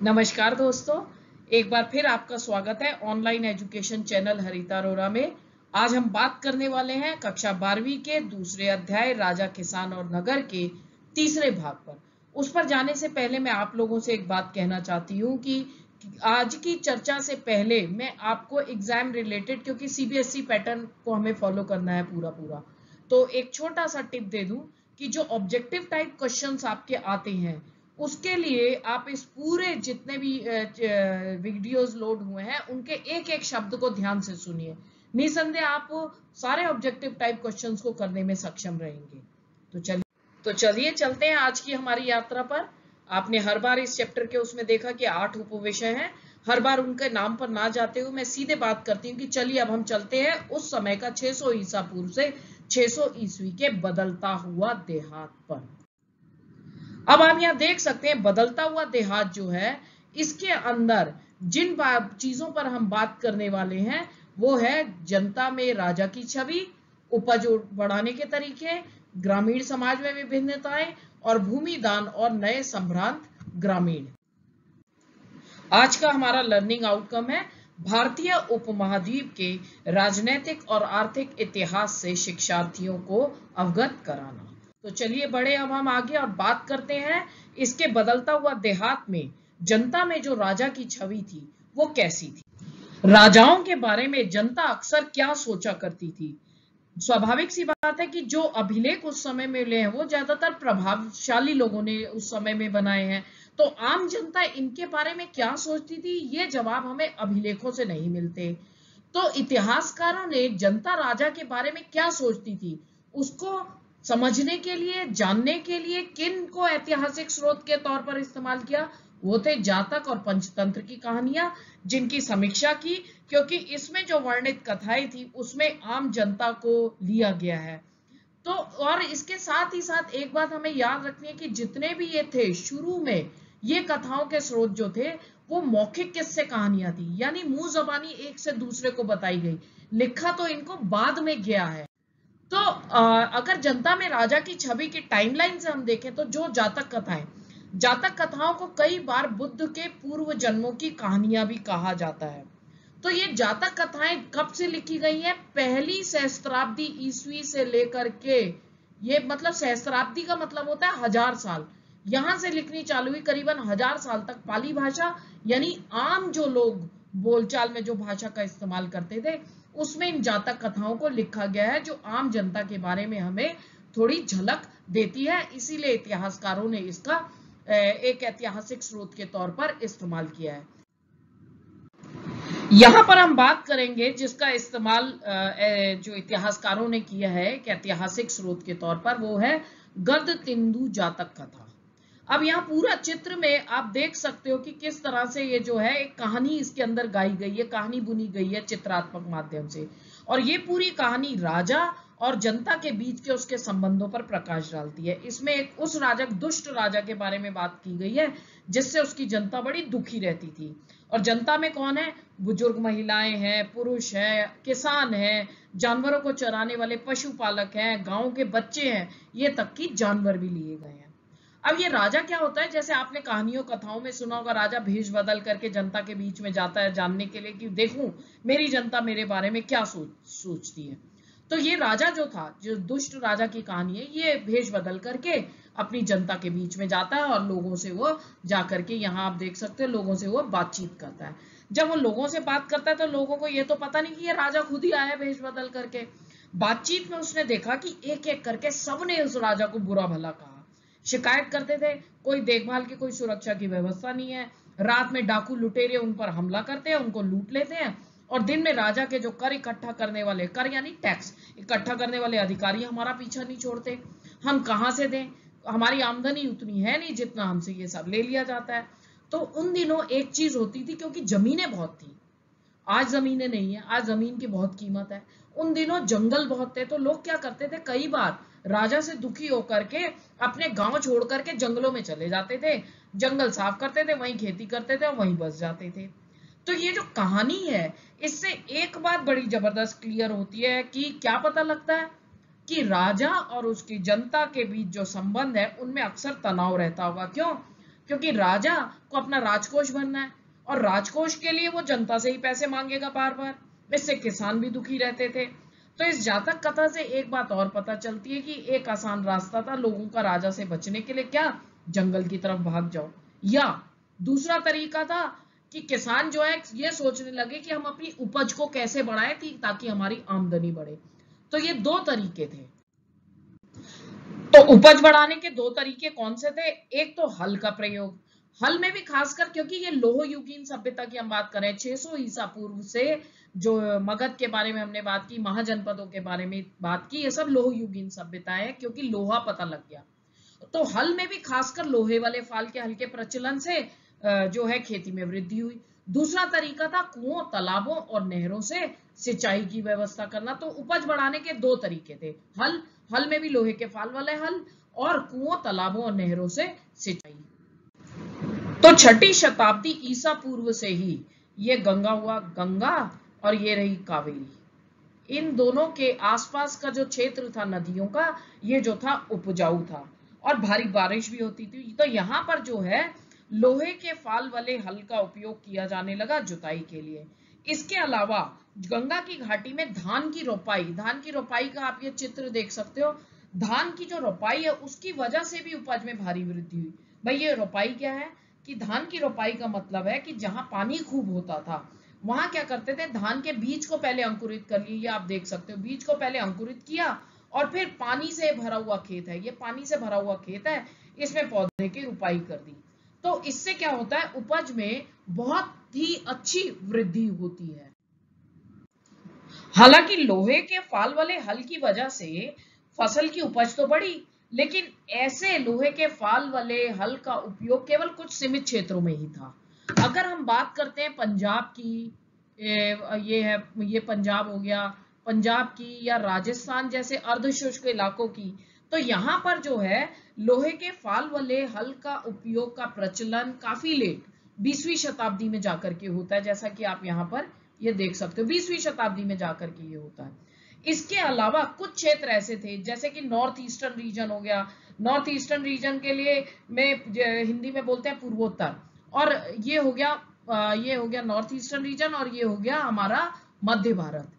नमस्कार दोस्तों, एक बार फिर आपका स्वागत है ऑनलाइन एजुकेशन चैनल हरिता अरोरा में। आज हम बात करने वाले हैं कक्षा 12वीं के दूसरे अध्याय राजा, किसान और नगर के तीसरे भाग पर। उस पर जाने से पहले मैं आप लोगों से एक बात कहना चाहती हूँ कि आज की चर्चा से पहले मैं आपको एग्जाम रिलेटेड, क्योंकि सीबीएसई पैटर्न को हमें फॉलो करना है पूरा पूरा, तो एक छोटा सा टिप दे दूं कि जो ऑब्जेक्टिव टाइप क्वेश्चंस आपके आते हैं उसके लिए आप इस पूरे जितने भी वीडियोस लोड हुए हैं उनके एक एक शब्द को ध्यान से सुनिए। निसंदेह आप सारे ऑब्जेक्टिव टाइप क्वेश्चंस को करने में सक्षम रहेंगे। तो चलिए चलते हैं आज की हमारी यात्रा पर। आपने हर बार इस चैप्टर के उसमें देखा कि 8 उपविषय हैं। हर बार उनके नाम पर ना जाते हुए मैं सीधे बात करती हूँ कि चलिए अब हम चलते हैं उस समय का 600 ईसा पूर्व से 600 ईस्वी के बदलता हुआ देहात पर। अब आप यहाँ देख सकते हैं बदलता हुआ देहात जो है, इसके अंदर जिन चीजों पर हम बात करने वाले हैं वो है जनता में राजा की छवि, उपज बढ़ाने के तरीके, ग्रामीण समाज में विभिन्नताएं और भूमि दान और नए संभ्रांत ग्रामीण। आज का हमारा लर्निंग आउटकम है भारतीय उपमहाद्वीप के राजनीतिक और आर्थिक इतिहास से शिक्षार्थियों को अवगत कराना। तो चलिए बढ़े अब हम आगे और बात करते हैं इसके बदलता हुआ देहात में जनता में जो राजा की छवि थी वो कैसी थी। राजाओं के बारे में जनता अक्सर क्या सोचा करती थी। स्वाभाविक सी बात है कि जो अभिलेख उस समय में मिले हैं वो ज्यादातर प्रभावशाली लोगों ने उस समय में बनाए हैं, तो आम जनता इनके बारे में क्या सोचती थी ये जवाब हमें अभिलेखों से नहीं मिलते। तो इतिहासकारों ने जनता राजा के बारे में क्या सोचती थी उसको समझने के लिए, जानने के लिए किन को ऐतिहासिक स्रोत के तौर पर इस्तेमाल किया, वो थे जातक और पंचतंत्र की कहानियां जिनकी समीक्षा की, क्योंकि इसमें जो वर्णित कथाएं थी उसमें आम जनता को लिया गया है। तो और इसके साथ ही साथ एक बात हमें याद रखनी है कि जितने भी ये थे शुरू में ये कथाओं के स्रोत जो थे वो मौखिक किस्से कहानियां थी, यानी मुंह जबानी एक से दूसरे को बताई गई, लिखा तो इनको बाद में गया है। तो अगर जनता में राजा की छवि की टाइमलाइन से हम देखें तो जो जातक कथाओं को कई बार बुद्ध के पूर्व जन्मों की कहानियां भी कहा जाता है। तो ये जातक कथाएं कब से लिखी गई हैं? पहली सहस्त्राब्दी ईस्वी से लेकर के, ये मतलब सहस्त्राब्दी का मतलब होता है 1000 साल, यहां से लिखनी चालू हुई करीबन 1000 साल तक पाली भाषा, यानी आम जो लोग बोलचाल में जो भाषा का इस्तेमाल करते थे उसमें इन जातक कथाओं को लिखा गया है जो आम जनता के बारे में हमें थोड़ी झलक देती है। इसीलिए इतिहासकारों ने इसका एक ऐतिहासिक स्रोत के तौर पर इस्तेमाल किया है। यहां पर हम बात करेंगे जिसका इस्तेमाल जो इतिहासकारों ने किया है एक ऐतिहासिक स्रोत के तौर पर, वो है गद तिंदु जातक कथा। अब यहाँ पूरा चित्र में आप देख सकते हो कि किस तरह से ये जो है एक कहानी इसके अंदर गाई गई है, कहानी बुनी गई है चित्रात्मक माध्यम से, और ये पूरी कहानी राजा और जनता के बीच के उसके संबंधों पर प्रकाश डालती है। इसमें एक उस राजा, दुष्ट राजा के बारे में बात की गई है जिससे उसकी जनता बड़ी दुखी रहती थी। और जनता में कौन है? बुजुर्ग महिलाएं हैं, पुरुष है, किसान है, जानवरों को चराने वाले पशुपालक हैं, गांव के बच्चे हैं, ये तक की जानवर भी लिए गए हैं। अब ये राजा क्या होता है, जैसे आपने कहानियों कथाओं में सुना होगा, राजा भेष बदल करके जनता के बीच में जाता है जानने के लिए कि देखूं मेरी जनता मेरे बारे में क्या सोचती है। तो ये राजा जो था, जो दुष्ट राजा की कहानी है, ये भेष बदल करके अपनी जनता के बीच में जाता है और लोगों से वो जाकर के, यहाँ आप देख सकते हैं, लोगों से वो बातचीत करता है। जब वो लोगों से बात करता है तो लोगों को ये तो पता नहीं कि ये राजा खुद ही आया भेष बदल करके। बातचीत में उसने देखा कि एक एक करके सबने उस राजा को बुरा भला कहा, शिकायत करते थे, कोई देखभाल की, कोई सुरक्षा की व्यवस्था नहीं है, रात में डाकू लुटेरे उन पर हमला करते हैं, उनको लूट लेते हैं, और दिन में राजा के जो कर इकट्ठा करने वाले, कर यानी टैक्स इकट्ठा करने वाले अधिकारी हमारा पीछा नहीं छोड़ते, हम कहां से दें, हमारी आमदनी उतनी है नहीं जितना हमसे ये सब ले लिया जाता है। तो उन दिनों एक चीज होती थी, क्योंकि जमीनें बहुत थी, आज जमीनें नहीं है, आज जमीन की बहुत कीमत है, उन दिनों जंगल बहुत थे, तो लोग क्या करते थे, कई बार राजा से दुखी होकर के अपने गांव छोड़ करके जंगलों में चले जाते थे, जंगल साफ करते थे, वहीं खेती करते थे और वहीं बस जाते थे। तो ये जो कहानी है इससे एक बात बड़ी जबरदस्त क्लियर होती है कि क्या पता लगता है कि राजा और उसकी जनता के बीच जो संबंध है उनमें अक्सर तनाव रहता होगा। क्यों? क्योंकि राजा को अपना राजकोष भरना है और राजकोष के लिए वो जनता से ही पैसे मांगेगा बार बार। इससे किसान भी दुखी रहते थे। तो इस जातक कथा से एक बात और पता चलती है कि एक आसान रास्ता था लोगों का राजा से बचने के लिए, क्या जंगल की तरफ भाग जाओ, या दूसरा तरीका था कि किसान जो है ये सोचने लगे कि हम अपनी उपज को कैसे बढ़ाएं ताकि हमारी आमदनी बढ़े। तो ये दो तरीके थे। तो उपज बढ़ाने के दो तरीके कौन से थे? एक तो हल का प्रयोग, हल में भी खासकर क्योंकि ये लोह युगीन सभ्यता की हम बात करें 600 ईसा पूर्व से, जो मगध के बारे में हमने बात की, महाजनपदों के बारे में बात की, ये सब लोह युगीन सभ्यताएं हैं क्योंकि लोहा पता लग गया। तो हल में भी खासकर लोहे वाले फाल के हल के प्रचलन से जो है खेती में वृद्धि हुई। दूसरा तरीका था कुओं, तालाबों और नहरों से सिंचाई की व्यवस्था करना। तो उपज बढ़ाने के दो तरीके थे, हल में भी लोहे के फाल वाले हल, और कुओं, तालाबों और नहरों से सिंचाई। तो 6ठी शताब्दी ईसा पूर्व से ही ये गंगा हुआ गंगा और ये रही कावेरी, इन दोनों के आसपास का जो क्षेत्र था नदियों का, ये जो था उपजाऊ था और भारी बारिश भी होती थी। तो यहाँ पर जो है लोहे के फाल वाले हल का उपयोग किया जाने लगा जुताई के लिए। इसके अलावा गंगा की घाटी में धान की रोपाई का आप ये चित्र देख सकते हो। धान की जो रोपाई है उसकी वजह से भी उपज में भारी वृद्धि हुई। भाई ये रोपाई क्या है कि धान की रोपाई का मतलब है कि जहां पानी खूब होता था वहां क्या करते थे, धान के बीज को पहले अंकुरित कर लिए, ये आप देख सकते हो, बीज को पहले अंकुरित किया और फिर पानी से भरा हुआ खेत है, ये पानी से भरा हुआ खेत है, इसमें पौधे की रोपाई कर दी। तो इससे क्या होता है, उपज में बहुत ही अच्छी वृद्धि होती है। हालांकि लोहे के फाल वाले हल की वजह से फसल की उपज तो बढ़ी, लेकिन ऐसे लोहे के फाल वाले हल का उपयोग केवल कुछ सीमित क्षेत्रों में ही था। अगर हम बात करते हैं पंजाब की, ये पंजाब हो गया, पंजाब की या राजस्थान जैसे अर्धशुष्क इलाकों की, तो यहाँ पर जो है लोहे के फाल वाले हल का उपयोग का प्रचलन काफी लेट 20वीं शताब्दी में जाकर के होता है, जैसा कि आप यहाँ पर ये देख सकते हो, 20वीं शताब्दी में जाकर के ये होता है। इसके अलावा कुछ क्षेत्र ऐसे थे जैसे कि नॉर्थ ईस्टर्न रीजन हो गया, नॉर्थ ईस्टर्न रीजन के लिए में हिंदी में बोलते हैं पूर्वोत्तर, और ये हो गया नॉर्थ ईस्टर्न रीजन, और ये हो गया हमारा मध्य भारत।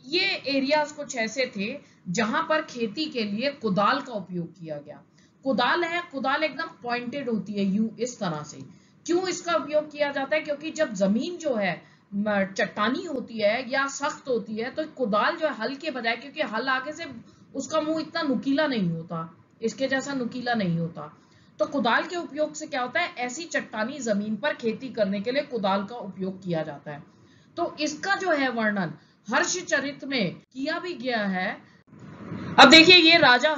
ये एरियाज कुछ ऐसे थे जहां पर खेती के लिए कुदाल का उपयोग किया गया। कुदाल एकदम पॉइंटेड होती है यू इस तरह से। क्यों इसका उपयोग किया जाता है? क्योंकि जब जमीन जो है चट्टानी होती है या सख्त होती है तो कुदाल जो है हल के बजाय, क्योंकि हल आगे से उसका मुंह इतना नुकीला नहीं होता, इसके जैसा नुकीला नहीं होता, तो कुदाल के उपयोग से क्या होता है, ऐसी चट्टानी जमीन पर खेती करने के लिए कुदाल का उपयोग किया जाता है। तो इसका जो है वर्णन हर्षचरित में किया भी गया है। अब देखिए ये राजा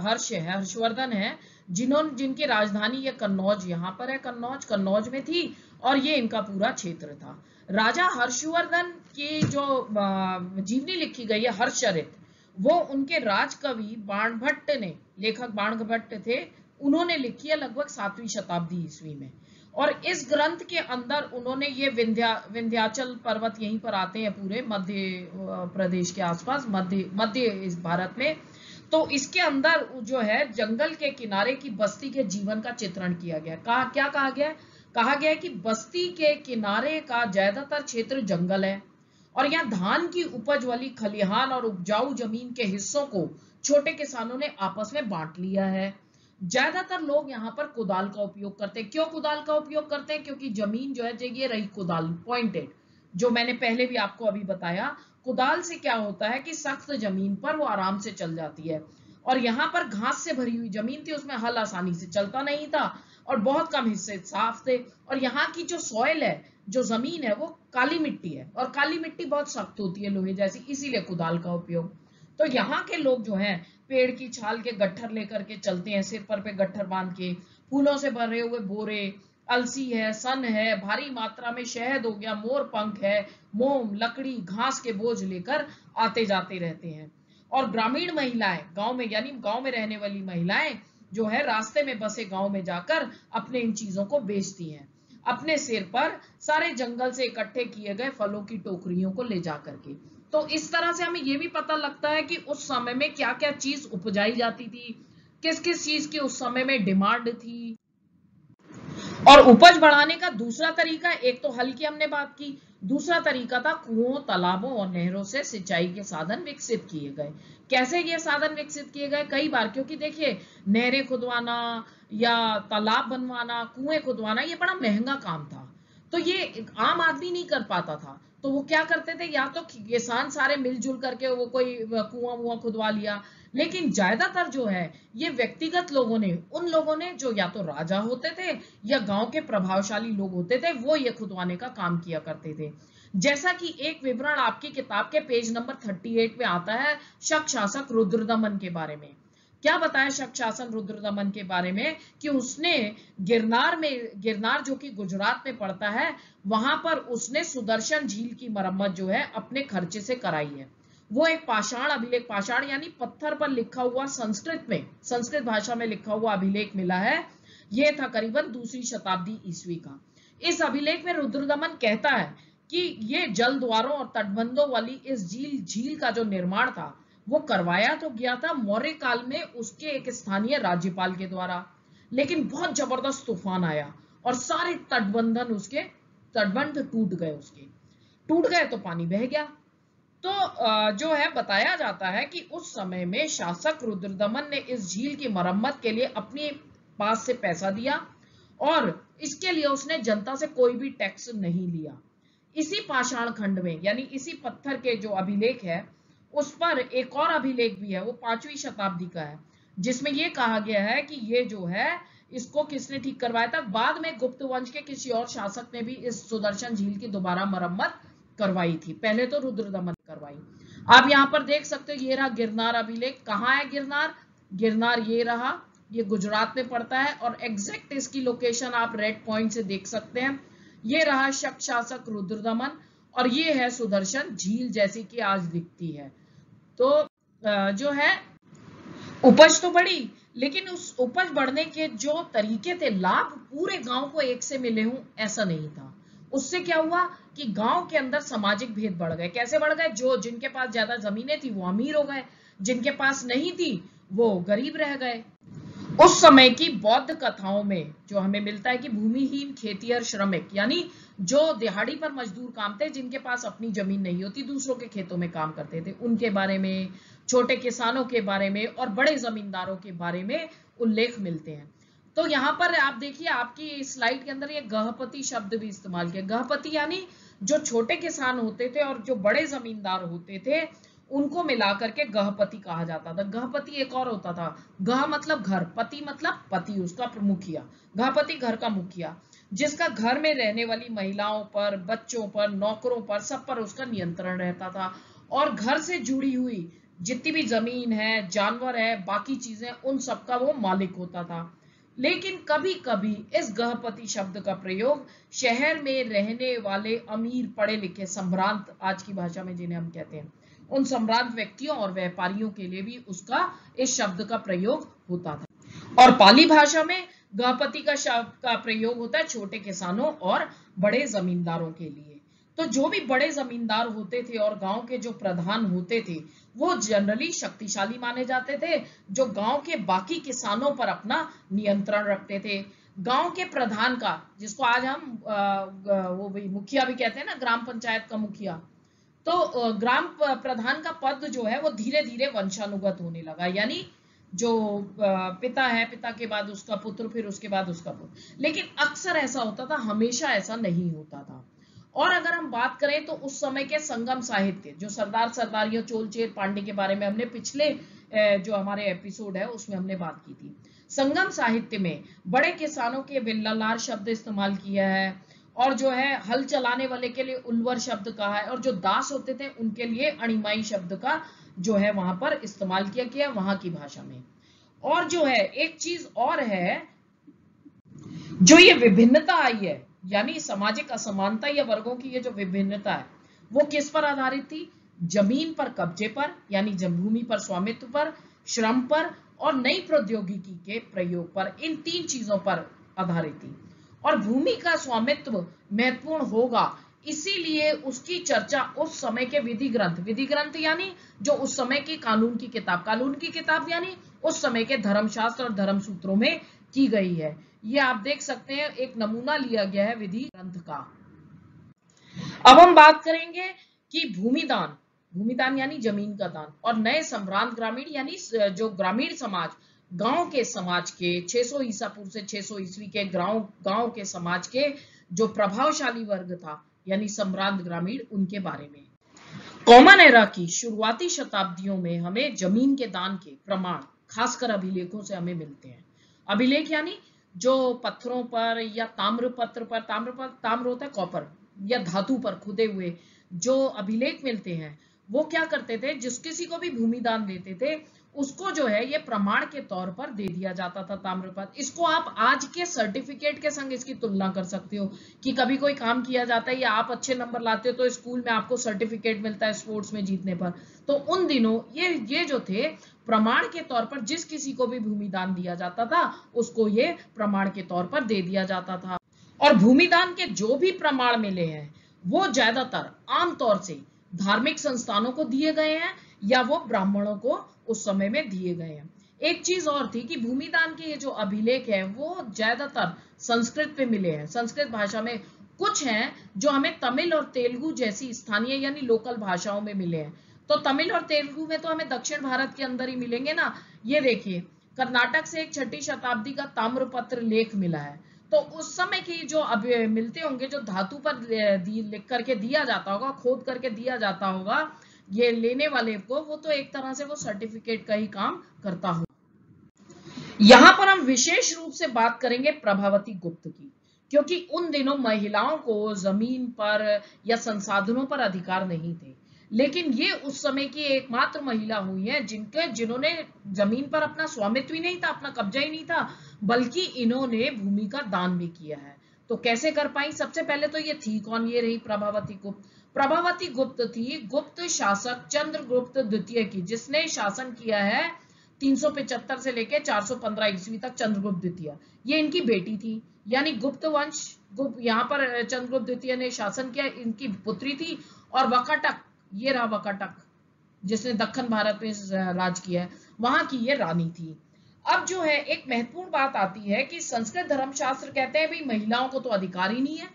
हर्षवर्धन है, जिनकी राजधानी ये कन्नौज यहाँ पर है, कन्नौज में थी, और ये इनका पूरा क्षेत्र था। राजा हर्षवर्धन की जो जीवनी लिखी गई है हर्षचरित, वो उनके राजकवि बाणभट्ट ने, लेखक बाणभट्ट थे, उन्होंने लिखी है लगभग 7वीं शताब्दी ईस्वी में। और इस ग्रंथ के अंदर उन्होंने ये विंध्याचल पर्वत यहीं पर आते हैं पूरे मध्य प्रदेश के आसपास, मध्य इस भारत में, तो इसके अंदर जो है जंगल के किनारे की बस्ती के जीवन का चित्रण किया गया। क्या कहा गया है कि बस्ती के किनारे का ज्यादातर क्षेत्र जंगल है और यहाँ धान की उपज वाली खलिहान और उपजाऊ जमीन के हिस्सों को छोटे किसानों ने आपस में बांट लिया है। ज्यादातर लोग यहाँ पर कुदाल का उपयोग करते हैं। क्यों कुदाल का उपयोग करते हैं? क्योंकि जमीन जो है ये रही कुदाल पॉइंटेड, जो मैंने पहले भी आपको अभी बताया। कुदाल से क्या होता है कि सख्त जमीन पर वो आराम से चल जाती है, और यहाँ पर घास से भरी हुई जमीन थी, उसमें हल आसानी से चलता नहीं था और बहुत कम हिस्से साफ थे। और यहाँ की जो सॉइल है, जो जमीन है, वो काली मिट्टी है, और काली मिट्टी बहुत सख्त होती है लोहे जैसी, इसीलिए कुदाल का उपयोग। तो यहाँ के लोग जो हैं पेड़ की छाल के गट्ठर लेकर के चलते हैं, सिर पर पे गट्ठर बांध के, फूलों से भरे हुए बोरे, अलसी है, सन है, भारी मात्रा में शहद हो गया, मोर पंख है, मोम, लकड़ी, घास के बोझ लेकर आते जाते रहते हैं। और ग्रामीण महिलाएं गांव में, यानी गांव में रहने वाली महिलाएं जो है रास्ते में बसे गांव में जाकर अपने इन चीजों को बेचती हैं, अपने सिर पर सारे जंगल से इकट्ठे किए गए फलों की टोकरियों को ले जाकर के। तो इस तरह से हमें ये भी पता लगता है कि उस समय में क्या क्या चीज उपजाई जाती थी, किस किस चीज की उस समय में डिमांड थी। और उपज बढ़ाने का दूसरा तरीका, एक तो हल की हमने बात की, दूसरा तरीका था कुओं, तालाबों और नहरों से सिंचाई के साधन विकसित किए गए। कैसे ये साधन विकसित किए गए? कई बार, क्योंकि देखिए नहरें खुदवाना या तालाब बनवाना, कुएं खुदवाना, ये बड़ा महंगा काम था, तो ये आम आदमी नहीं कर पाता था। तो वो क्या करते थे, या तो किसान सारे मिलजुल करके वो कोई कुआं खुदवा लिया, लेकिन ज्यादातर जो है ये व्यक्तिगत लोगों ने, उन लोगों ने जो या तो राजा होते थे या गांव के प्रभावशाली लोग होते थे, वो ये खुदवाने का काम किया करते थे। जैसा कि एक विवरण आपकी किताब के पेज नंबर 38 में आता है शक शासक रुद्रदमन के बारे में। क्या बताया शक शासन रुद्रदमन के बारे में? कि उसने गिरनार जो कि गुजरात में पड़ता है, वहां पर उसने सुदर्शन झील की मरम्मत जो है अपने खर्चे से कराई है। वो एक पाषाण अभिलेख, पाषाण यानी पत्थर पर लिखा हुआ, संस्कृत भाषा में लिखा हुआ अभिलेख मिला है। यह था करीबन 2री शताब्दी ईस्वी का। इस अभिलेख में रुद्रदमन कहता है कि ये जल द्वारों और तटबंधों वाली इस झील का जो निर्माण था वो करवाया तो गया था मौर्य काल में उसके एक स्थानीय राज्यपाल के द्वारा, लेकिन बहुत जबरदस्त तूफान आया और सारे तटबंध टूट गए तो पानी बह गया। तो जो है बताया जाता है कि उस समय में शासक रुद्रदमन ने इस झील की मरम्मत के लिए अपने पास से पैसा दिया और इसके लिए उसने जनता से कोई भी टैक्स नहीं लिया। इसी पाषाण खंड में, यानी इसी पत्थर के जो अभिलेख है उस पर एक और अभिलेख भी है, वो 5वीं शताब्दी का है, जिसमें यह कहा गया है कि ये जो है इसको किसने ठीक करवाया था? बाद में गुप्त वंश के किसी और शासक ने भी इस सुदर्शन झील की दोबारा मरम्मत करवाई थी, पहले तो रुद्रदमन करवाई। आप यहाँ पर देख सकते हो, ये रहा गिरनार अभिलेख। कहाँ है गिरनार? गिरनार ये रहा, ये गुजरात में पड़ता है और एग्जैक्ट इसकी लोकेशन आप रेड पॉइंट से देख सकते हैं। ये रहा शक शासक रुद्रदमन और ये है सुदर्शन झील जैसी कि आज दिखती है। तो जो है उपज तो बढ़ी, लेकिन उस उपज बढ़ने के जो तरीके थे, लाभ पूरे गांव को एक से मिले हों ऐसा नहीं था। उससे क्या हुआ कि गांव के अंदर सामाजिक भेद बढ़ गए। कैसे बढ़ गए? जो जिनके पास ज्यादा जमीनें थी वो अमीर हो गए, जिनके पास नहीं थी वो गरीब रह गए। उस समय की बौद्ध कथाओं में जो हमें मिलता है कि भूमिहीन खेतिहर श्रमिक, यानी जो दिहाड़ी पर मजदूर काम थे, जिनके पास अपनी जमीन नहीं होती, दूसरों के खेतों में काम करते थे, उनके बारे में, छोटे किसानों के बारे में और बड़े जमींदारों के बारे में उल्लेख मिलते हैं। तो यहाँ पर आप देखिए, आपकी स्लाइड के अंदर ये गहपति शब्द भी इस्तेमाल किया। गहपति यानी जो छोटे किसान होते थे और जो बड़े जमींदार होते थे उनको मिलाकर के गहपति कहा जाता था। गहपति एक और होता था, गह मतलब घर, पति मतलब पति, उसका मुखिया। गहपति घर का मुखिया, जिसका घर में रहने वाली महिलाओं पर, बच्चों पर, नौकरों पर, सब पर उसका नियंत्रण रहता था और घर से जुड़ी हुई जितनी भी जमीन है, जानवर है, बाकी चीजें, उन सबका वो मालिक होता था। लेकिन कभी कभी इस गहपति शब्द का प्रयोग शहर में रहने वाले अमीर पढ़े लिखे संभ्रांत, आज की भाषा में जिन्हें हम कहते हैं, उन सम्राट व्यक्तियों और व्यापारियों के लिए भी उसका, इस शब्द का प्रयोग होता था। और पाली भाषा में गहपति का शब्द का प्रयोग होता है छोटे किसानों और बड़े जमींदारों के लिए। तो जो भी बड़े जमींदार होते थे और गांव के जो प्रधान होते थे वो जनरली शक्तिशाली माने जाते थे, जो गांव के बाकी किसानों पर अपना नियंत्रण रखते थे। गांव के प्रधान का, जिसको आज हम वो भी मुखिया भी कहते हैं ना, ग्राम पंचायत का मुखिया, तो ग्राम प्रधान का पद जो है वो धीरे धीरे वंशानुगत होने लगा, यानी जो पिता है, पिता के बाद उसका पुत्र, फिर उसके बाद उसका पुत्र। लेकिन अक्सर ऐसा होता था, हमेशा ऐसा नहीं होता था। और अगर हम बात करें तो उस समय के संगम साहित्य, जो सरदार सरदारियों, चोल चेर पांडे के बारे में हमने पिछले जो हमारे एपिसोड है उसमें हमने बात की थी। संगम साहित्य में बड़े किसानों के बिल्लालार शब्द इस्तेमाल किया है और जो है हल चलाने वाले के लिए उल्वर शब्द कहा है और जो दास होते थे उनके लिए अणिमाई शब्द का जो है वहां पर इस्तेमाल किया गया वहां की भाषा में। और जो है एक चीज और है, जो ये विभिन्नता आई है, यानी सामाजिक असमानता या वर्गों की ये जो विभिन्नता है वो किस पर आधारित थी? जमीन पर कब्जे पर, यानी भूमि पर स्वामित्व पर, श्रम पर और नई प्रौद्योगिकी के प्रयोग पर, इन 3 चीजों पर आधारित थी। और भूमि का स्वामित्व महत्वपूर्ण होगा, इसीलिए उसकी चर्चा उस समय के विधि ग्रंथ यानी जो उस समय की कानून की किताब यानी उस समय के धर्मशास्त्र और धर्म सूत्रों में की गई है। ये आप देख सकते हैं, एक नमूना लिया गया है विधि ग्रंथ का। अब हम बात करेंगे कि भूमिदान, भूमिदान यानी जमीन का दान, और नए सम्रांत ग्रामीण यानी जो ग्रामीण समाज, गांव के समाज के 600 ईसा पूर्व से 600 ईस्वी के गांव के समाज के जो प्रभावशाली वर्ग था यानी सम्रांत ग्रामीण, उनके बारे में। कॉमन एरा की शुरुआती शताब्दियों में हमें जमीन के दान के प्रमाण खासकर अभिलेखों से हमें मिलते हैं। अभिलेख यानी जो पत्थरों पर या ताम्रपत्र पर, ताम्र होता है कॉपर, या धातु पर खुदे हुए जो अभिलेख मिलते हैं, वो क्या करते थे, जिस किसी को भी भूमिदान देते थे उसको जो है ये प्रमाण के तौर पर दे दिया जाता था ताम्रपत्र। इसको आप आज के सर्टिफिकेट के संग इसकी तुलना कर सकते हो कि कभी कोई काम किया जाता है या आप अच्छे नंबर लाते हो तो स्कूल में आपको सर्टिफिकेट मिलता है स्पोर्ट्स में जीतने पर। तो उन दिनों ये जो थे प्रमाण के तौर पर, जिस किसी को भी भूमिदान दिया जाता था उसको ये प्रमाण के तौर पर दे दिया जाता था। और भूमिदान के जो भी प्रमाण मिले हैं वो ज्यादातर आमतौर से धार्मिक संस्थानों को दिए गए हैं या वो ब्राह्मणों को उस समय में दिए गए हैं। एक चीज और थी कि भूमिदान के ये जो अभिलेख है वो ज्यादातर संस्कृत पे मिले हैं, संस्कृत भाषा में। कुछ हैं जो हमें तमिल और तेलुगु जैसी स्थानीय यानी लोकल भाषाओं में मिले हैं। तो तमिल और तेलुगु में तो हमें दक्षिण भारत के अंदर ही मिलेंगे ना। ये देखिए, कर्नाटक से एक 6ठी शताब्दी का ताम्रपत्र लेख मिला है। तो उस समय की जो अब मिलते होंगे, जो धातु पर लिख करके दिया जाता होगा, खोद करके दिया जाता होगा ये लेने वाले को, वो तो एक तरह से वो सर्टिफिकेट का ही काम करता हो। यहां पर हम विशेष रूप से बात करेंगे प्रभावती गुप्त की, क्योंकि उन दिनों महिलाओं को जमीन पर या संसाधनों पर अधिकार नहीं थे, लेकिन ये उस समय की एकमात्र महिला हुई है जिन्होंने जमीन पर अपना स्वामित्व ही नहीं था, अपना कब्जा ही नहीं था, बल्कि इन्होंने भूमि का दान भी किया है। तो कैसे कर पाई? सबसे पहले तो ये थी कौन? ये रही प्रभावती गुप्त। प्रभावती गुप्त थी गुप्त शासक चंद्रगुप्त द्वितीय की, जिसने शासन किया है 375 से लेकर 415 ईस्वी तक, चंद्रगुप्त द्वितीय। ये इनकी बेटी थी, यानी गुप्त वंश, यहाँ पर चंद्रगुप्त द्वितीय ने शासन किया, इनकी पुत्री थी। और वकाटक, ये रहा वकाटक जिसने दक्षिण भारत में राज किया है, वहां की ये रानी थी। अब जो है एक महत्वपूर्ण बात आती है कि संस्कृत धर्मशास्त्र कहते हैं भाई महिलाओं को तो अधिकार ही नहीं है,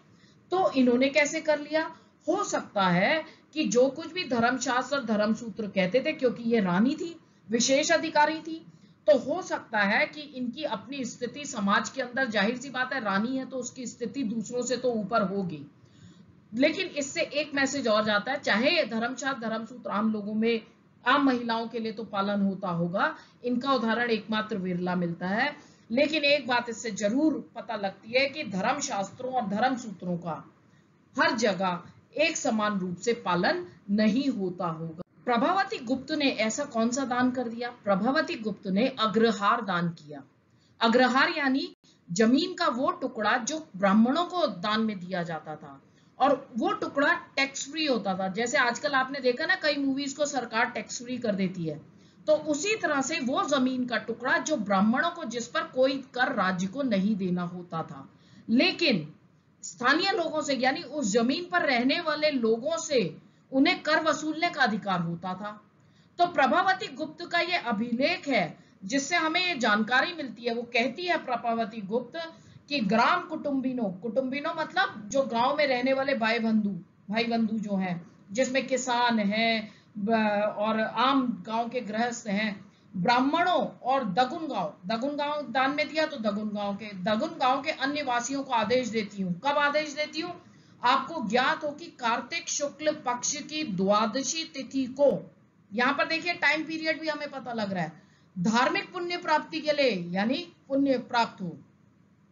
तो इन्होंने कैसे कर लिया? हो सकता है कि जो कुछ भी धर्मशास्त्र और धर्मसूत्र कहते थे, क्योंकि ये रानी थी, विशेष अधिकारी थी, तो हो सकता है कि इनकी अपनी स्थिति समाज के अंदर, जाहिर सी बात है रानी है तो उसकी स्थिति दूसरों से तो ऊपर होगी। लेकिन इससे एक मैसेज और जाता है, चाहे धर्मशास्त्र धर्मसूत्र आम लोगों में, आम महिलाओं के लिए तो पालन होता होगा, इनका उदाहरण एकमात्र विरला मिलता है, लेकिन एक बात इससे जरूर पता लगती है कि धर्मशास्त्रों और धर्मसूत्रों का हर जगह एक समान रूप से पालन नहीं होता होगा। प्रभावती गुप्त ने ऐसा कौन सा दान कर दिया? प्रभावती गुप्त ने अग्रहार दान किया। अग्रहार यानी जमीन का वो टुकड़ा जो ब्राह्मणों को दान में दिया जाता था, और वो टुकड़ा टैक्स फ्री होता था। जैसे आजकल आपने देखा ना, कई मूवीज को सरकार टैक्स फ्री कर देती है, तो उसी तरह से वो जमीन का टुकड़ा जो ब्राह्मणों को, जिस पर कोई कर राज्य को नहीं देना होता था, लेकिन स्थानीय लोगों से यानी उस जमीन पर रहने वाले लोगों से उन्हें कर वसूलने का अधिकार होता था। तो प्रभावती गुप्त का ये अभिलेख है जिससे हमें ये जानकारी मिलती है। वो कहती है प्रभावती गुप्त कि ग्राम कुटुंबिनो मतलब जो गांव में रहने वाले भाई बंधु जो हैं, जिसमें किसान हैं और आम गांव के गृहस्थ हैं, ब्राह्मणों और दगुन गांव दान में दिया, तो दगुन गांव के अन्य वासियों को आदेश देती हूँ। कब आदेश देती हूँ? आपको ज्ञात हो कि कार्तिक शुक्ल पक्ष की द्वादशी तिथि को, यहां पर देखिए टाइम पीरियड भी हमें पता लग रहा है, धार्मिक पुण्य प्राप्ति के लिए यानी पुण्य प्राप्त हो,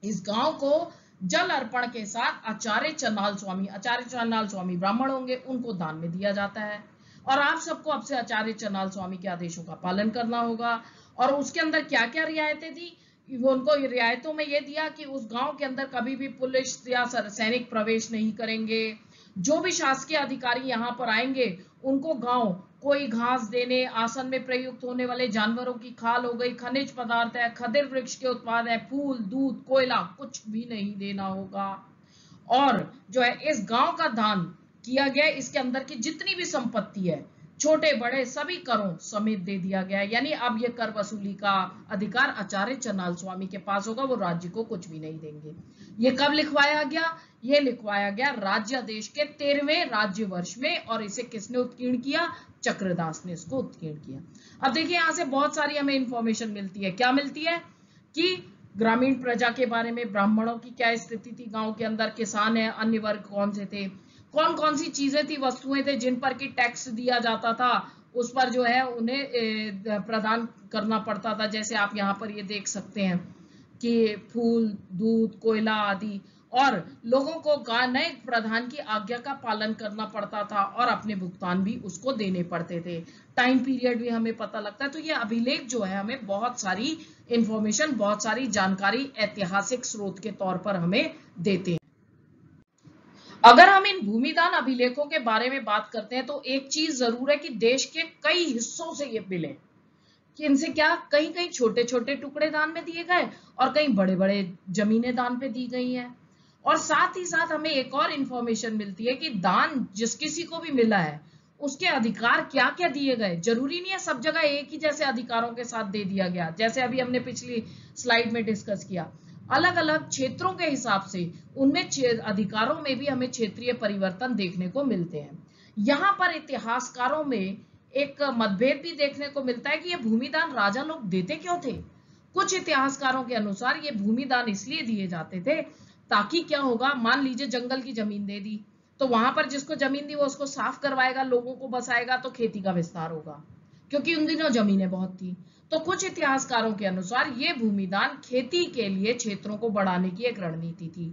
इस गांव को जल अर्पण के साथ आचार्य चन्नाल स्वामी ब्राह्मण होंगे, उनको दान में दिया जाता है। और आप सबको अब से आचार्य चन्नाल स्वामी के आदेशों का पालन करना होगा। और उसके अंदर क्या क्या रियायतें दी? उनको रियायतों में ये दिया कि उस गांव के अंदर कभी भी पुलिस या सैनिक प्रवेश नहीं करेंगे। जो भी शासकीय अधिकारी यहाँ पर आएंगे उनको गांव कोई घास देने, आसन में प्रयुक्त होने वाले जानवरों की खाल हो गई, खनिज पदार्थ है, खदिर वृक्ष के उत्पाद है, फूल, दूध, कोयला, कुछ भी नहीं देना होगा। और जो है इस गांव का दान किया गया, इसके अंदर की जितनी भी संपत्ति है, छोटे बड़े सभी करों समेत दे दिया गया है। यानी अब ये कर वसूली का अधिकार आचार्य चन्नाल स्वामी के पास होगा, वो राज्य को कुछ भी नहीं देंगे। ये कब लिखवाया गया? ये लिखवाया गया राज्यादेश के 13वें राज्य वर्ष में, और इसे किसने उत्कीर्ण किया? चक्रदास ने इसको उत्कीर्ण किया। अब देखिए यहाँ से बहुत सारी हमें इंफॉर्मेशन मिलती है। क्या मिलती है? कि ग्रामीण प्रजा के बारे में, ब्राह्मणों की क्या स्थिति थी गांव के अंदर, किसान है, अन्य वर्ग कौन से थे, कौन कौन सी चीजें थी, वस्तुएं थे जिन पर कि टैक्स दिया जाता था, उस पर जो है उन्हें प्रदान करना पड़ता था। जैसे आप यहाँ पर ये देख सकते हैं कि फूल, दूध, कोयला आदि, और लोगों को नए प्रधान की आज्ञा का पालन करना पड़ता था और अपने भुगतान भी उसको देने पड़ते थे। टाइम पीरियड भी हमें पता लगता है। तो ये अभिलेख जो है हमें बहुत सारी इंफॉर्मेशन, बहुत सारी जानकारी ऐतिहासिक स्रोत के तौर पर हमें देते हैं। अगर हम इन भूमिदान अभिलेखों के बारे में बात करते हैं तो एक चीज जरूर है कि देश के कई हिस्सों से ये मिले, कि इनसे क्या कहीं कहीं छोटे छोटे टुकड़े दान में दिए गए और कहीं बड़े बड़े जमीनें दान पे दी गई हैं। और साथ ही साथ हमें एक और इंफॉर्मेशन मिलती है कि दान जिस किसी को भी मिला है उसके अधिकार क्या क्या दिए गए। जरूरी नहीं है सब जगह एक ही जैसे अधिकारों के साथ दे दिया गया। जैसे अभी हमने पिछली स्लाइड में डिस्कस किया, अलग अलग क्षेत्रों के हिसाब से उनमें अधिकारों में भी हमें क्षेत्रीय परिवर्तन देखने को मिलते हैं। यहाँ पर इतिहासकारों में एक मतभेद भी देखने को मिलता है कि ये भूमिदान राजा लोग देते क्यों थे। कुछ इतिहासकारों के अनुसार ये भूमिदान इसलिए दिए जाते थे ताकि क्या होगा, मान लीजिए जंगल की जमीन दे दी तो वहां पर जिसको जमीन दी वो उसको साफ करवाएगा, लोगों को बसाएगा, तो खेती का विस्तार होगा, क्योंकि उन दिनों जमीनें बहुत थी। तो कुछ इतिहासकारों के अनुसार ये भूमिदान खेती के लिए क्षेत्रों को बढ़ाने की एक रणनीति थी,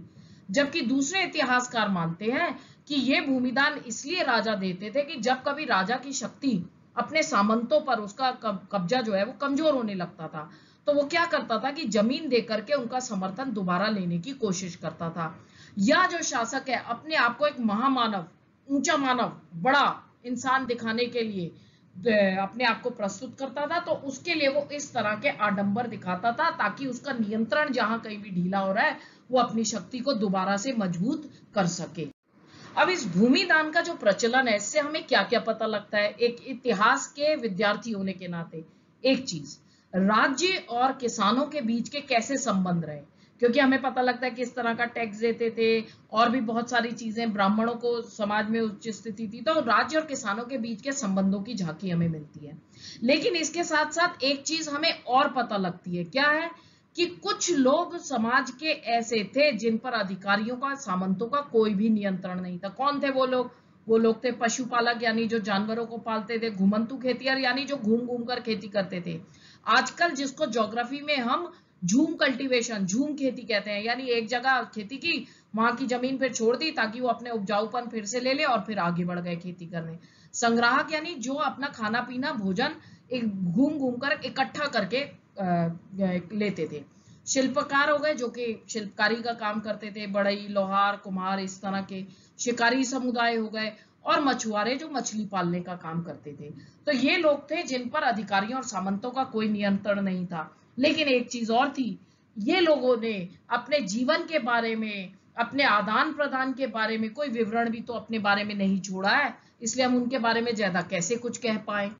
जबकि दूसरे इतिहासकार मानते हैं कि ये भूमिदान इसलिए राजा देते थे कि जब कभी राजा की शक्ति अपने सामंतों पर, उसका कब्जा जो है वो कमजोर होने लगता था, तो वो क्या करता था कि जमीन दे करके उनका समर्थन दोबारा लेने की कोशिश करता था। या जो शासक है अपने आप को एक महामानव, ऊंचा मानव, बड़ा इंसान दिखाने के लिए अपने आप को प्रस्तुत करता था, तो उसके लिए वो इस तरह के आडंबर दिखाता था ताकि उसका नियंत्रण जहां कहीं भी ढीला हो रहा है वो अपनी शक्ति को दोबारा से मजबूत कर सके। अब इस भूमिदान का जो प्रचलन है इससे हमें क्या क्या पता लगता है, एक इतिहास के विद्यार्थी होने के नाते। एक चीज, राज्य और किसानों के बीच के कैसे संबंध रहे, क्योंकि हमें पता लगता है किस तरह का टैक्स देते थे और भी बहुत सारी चीजें, ब्राह्मणों को समाज में उच्च स्थिति थी, तो राज्य और किसानों के बीच के संबंधों की झांकी हमें मिलती है। लेकिन इसके साथ साथ एक चीज हमें और पता लगती है, क्या है कि कुछ लोग समाज के ऐसे थे जिन पर अधिकारियों का, सामंतों का कोई भी नियंत्रण नहीं था। कौन थे वो लोग? वो लोग थे पशुपालक, यानी जो जानवरों को पालते थे, घुमंतु खेतिहर, यानी जो घूम घूम कर खेती करते थे। आजकल जिसको ज्योग्राफी में हम झूम कल्टीवेशन, झूम खेती कहते हैं, यानी एक जगह खेती की, वहां की जमीन फिर छोड़ दी ताकि वो अपने उपजाऊपन फिर से ले ले और फिर आगे बढ़ गए खेती करने। संग्राहक यानी जो अपना खाना पीना भोजन एक घूम घूम कर इकट्ठा करके लेते थे। शिल्पकार हो गए जो कि शिल्पकारी का काम करते थे, बढ़ई, लोहार, कुम्हार, इस तरह के। शिकारी समुदाय हो गए, और मछुआरे जो मछली पालने का काम करते थे। तो ये लोग थे जिन पर अधिकारियों और सामंतों का कोई नियंत्रण नहीं था। लेकिन एक चीज और थी, ये लोगों ने अपने जीवन के बारे में, अपने आदान प्रदान के बारे में कोई विवरण भी तो अपने बारे में नहीं छोड़ा है, इसलिए हम उनके बारे में ज्यादा कैसे कुछ कह पाए।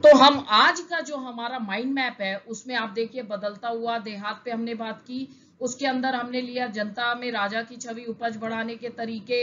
तो हम आज का जो हमारा माइंड मैप है उसमें आप देखिए बदलता हुआ देहात पे हमने बात की, उसके अंदर हमने लिया जनता में राजा की छवि, उपज बढ़ाने के तरीके,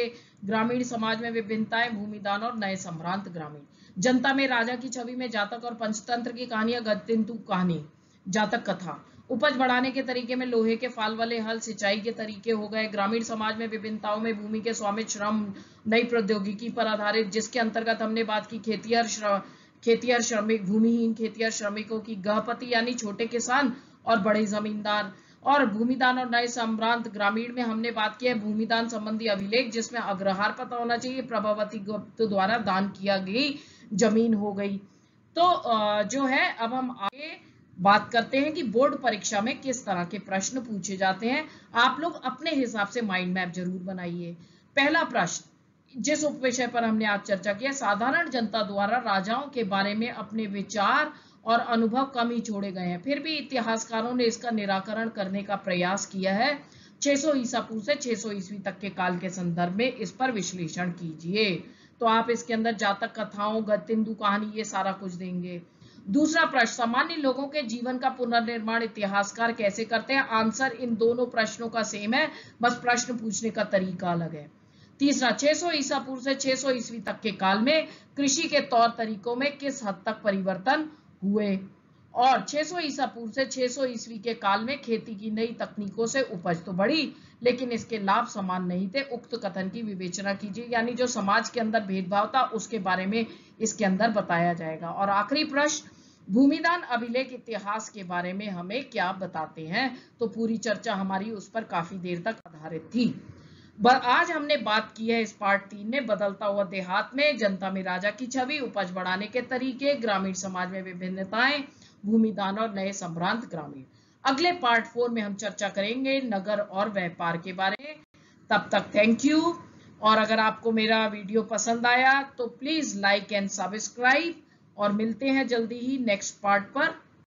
ग्रामीण समाज में विभिन्नताएं, भूमिदान और नए सम्भ्रांत ग्रामीण। जनता में राजा की छवि में जातक और पंचतंत्र की कहानियां, गतिंतु कहानी, जातक कथा। उपज बढ़ाने के तरीके में लोहे के फाल वाले हल, सिंचाई के तरीके हो गए। ग्रामीण समाज में विभिन्नताओं में भूमि के स्वामित्व, श्रम, नई प्रौद्योगिकी पर आधारित, जिसके अंतर्गत हमने बात की खेतिहर श्रमिक, भूमिहीन खेतिहर श्रमिकों की, गहपति यानी छोटे किसान और बड़े जमींदार, और भूमिदान और नए सम्भ्रांत ग्रामीण में हमने बात की है भूमिदान संबंधी अभिलेख, जिसमें अग्रहार पता होना चाहिए, प्रभावती गुप्त द्वारा दान किया गई जमीन हो गई। तो जो है अब हम आगे बात करते हैं कि बोर्ड परीक्षा में किस तरह के प्रश्न पूछे जाते हैं। आप लोग अपने हिसाब से माइंड मैप जरूर बनाइए। पहला प्रश्न, जिस उपविषय पर हमने आज चर्चा किया, साधारण जनता द्वारा राजाओं के बारे में अपने विचार और अनुभव कम ही छोड़े गए हैं, फिर भी इतिहासकारों ने इसका निराकरण करने का प्रयास किया है। 600 ईसा पूर्व से 600 ईस्वी तक के काल के संदर्भ में इस पर विश्लेषण कीजिए। तो आप इसके अंदर जातक कथाओं, गतिंदु कहानी, ये सारा कुछ देंगे। दूसरा प्रश्न, सामान्य लोगों के जीवन का पुनर्निर्माण इतिहासकार कैसे करते हैं? आंसर इन दोनों प्रश्नों का सेम है, बस प्रश्न पूछने का तरीका अलग है। तीसरा, 600 ईसा पूर्व से 600 ईस्वी तक के काल में कृषि के तौर तरीकों में किस हद तक परिवर्तन हुए? और 600 ईसा पूर्व से 600 ईस्वी के काल में खेती की नई तकनीकों से उपज तो बढ़ी, लेकिन इसके लाभ समान नहीं थे। उक्त कथन की विवेचना कीजिए, यानी जो समाज के अंदर भेदभाव था उसके बारे में इसके अंदर बताया जाएगा। और आखिरी प्रश्न, भूमिदान अभिलेख इतिहास के बारे में हमें क्या बताते हैं? तो पूरी चर्चा हमारी उस पर काफी देर तक आधारित थी। आज हमने बात की है इस पार्ट 3 में बदलता हुआ देहात में जनता में राजा की छवि, उपज बढ़ाने के तरीके, ग्रामीण समाज में विभिन्नताएं, भूमिदान और नए संभ्रांत ग्रामीण। अगले पार्ट 4 में हम चर्चा करेंगे नगर और व्यापार के बारे में। तब तक थैंक यू। और अगर आपको मेरा वीडियो पसंद आया तो प्लीज लाइक एंड सब्सक्राइब, और मिलते हैं जल्दी ही नेक्स्ट पार्ट पर।